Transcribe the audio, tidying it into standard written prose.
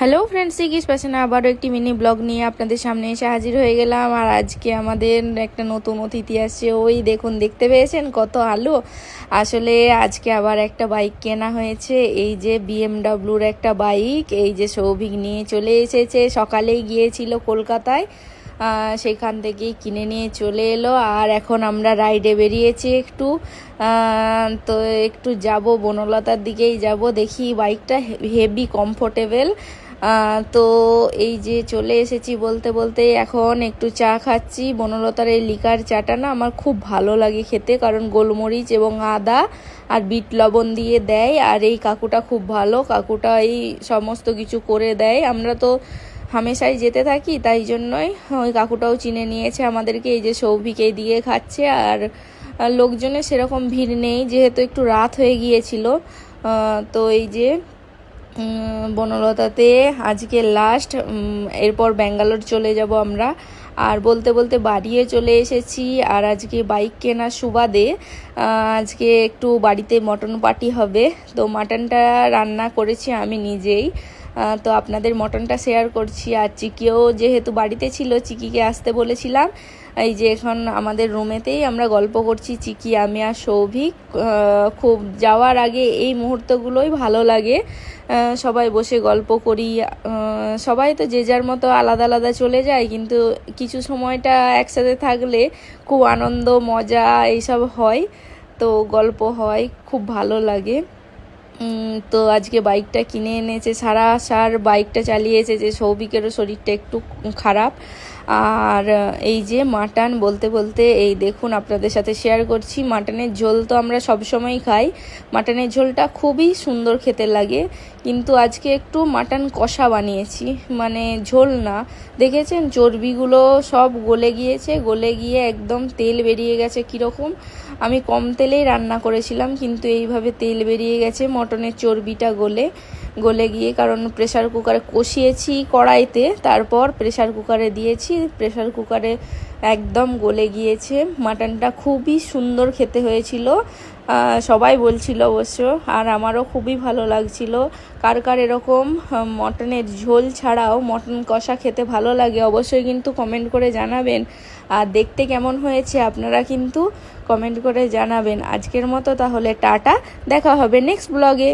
Hello friends, সিকিস প্যাশনে আবারও একটি mini blog নিয়ে আপনাদের সামনে এসে হাজির হয়ে গেলাম। আর আজকে আমাদের একটা নতুন অতিথি আসছে। ওই দেখুন, দেখতে পেয়েছেন কত আলো। আসলে আজকে আবার একটা বাইক কেনা হয়েছে, এই যে বিএমডাব্লিউর একটা বাইক। এই যে সৌভিক নিয়ে চলে এসেছে, সকালেই গিয়েছিল কলকাতায়, সেখান থেকেই কিনে নিয়ে চলে এলো। আর এখন আমরা রাইডে বেরিয়েছি একটু, তো একটু যাব বনলতার দিকেই যাব। দেখি বাইকটা হেভি কমফোর্টেবল। তো এই যে চলে এসেছি বলতে বলতে এখন একটু চা খাচ্ছি। বনলতার এই লিকার চাটা না আমার খুব ভালো লাগে খেতে, কারণ গোলমরিচ এবং আদা আর বিট লবণ দিয়ে দেয়। আর এই কাকুটা খুব ভালো, কাকুটা এই সমস্ত কিছু করে দেয়। আমরা তো হামেশাই যেতে থাকি, তাই জন্যই ওই কাকুটাও চিনে নিয়েছে আমাদেরকে। এই যে সৌভিক এই দিকে খাচ্ছে, আর লোকজনের সেরকম ভিড় নেই যেহেতু একটু রাত হয়ে গিয়েছিল। তো এই যে বনলতাতে আজকে লাস্ট, এরপর ব্যাঙ্গালোর চলে যাব আমরা। আর বলতে বলতে বাড়িয়ে চলে এসেছি। আর আজকে বাইক কেনার সুবাদে আজকে একটু বাড়িতে মটন পার্টি হবে। তো মাটনটা রান্না করেছি আমি নিজেই, তো আপনাদের মটনটা শেয়ার করছি। আর চিকিও যেহেতু বাড়িতে ছিল, চিকিকে আসতে বলেছিলাম। এই যে এখন আমাদের রুমেতেই আমরা গল্প করছি, চিকি, আমি আর সৌভিক। খুব যাওয়ার আগে এই মুহূর্তগুলোই ভালো লাগে, সবাই বসে গল্প করি। সবাই তো যে যার মতো আলাদা আলাদা চলে যায়, কিন্তু কিছু সময়টা একসাথে থাকলে খুব আনন্দ মজা এইসব হয়, তো গল্প হয়, খুব ভালো লাগে। তো আজকে বাইকটা কিনে এনেছে, সারা বাইকটা চালিয়েছে। যে সৌভিকেরও শরীরটা একটু খারাপ। আর এই যে মাটন বলতে বলতে এই দেখুন আপনাদের সাথে শেয়ার করছি। মাটনের ঝোল তো আমরা সবসময় খাই, মাটনের ঝোলটা খুবই সুন্দর খেতে লাগে, কিন্তু আজকে একটু মাটন কষা বানিয়েছি, মানে ঝোল না। দেখেছেন চর্বিগুলো সব গলে গিয়েছে, গলে গিয়ে একদম তেল বেরিয়ে গেছে কীরকম। আমি কম তেলেই রান্না করেছিলাম, কিন্তু এইভাবে তেল বেরিয়ে গেছে মটনের চর্বিটা গলে গিয়ে। কারণ প্রেসার কুকারে কষিয়েছি কড়াইতে, তারপর প্রেসার কুকারে দিয়েছি, প্রেসার কুকারে একদম গলে গিয়েছে। মাটনটা খুবই সুন্দর খেতে হয়েছিল, সবাই বলছিল অবশ্য, আর আমারও খুবই ভালো লাগছিল। কার কার এরকম মটনের ঝোল ছাড়াও মটন কষা খেতে ভালো লাগে অবশ্যই কিন্তু কমেন্ট করে জানাবেন। আর দেখতে কেমন হয়েছে আপনারা কিন্তু কমেন্ট করে জানাবেন। আজকের মতো তাহলে টাটা, দেখা হবে নেক্সট ব্লগে।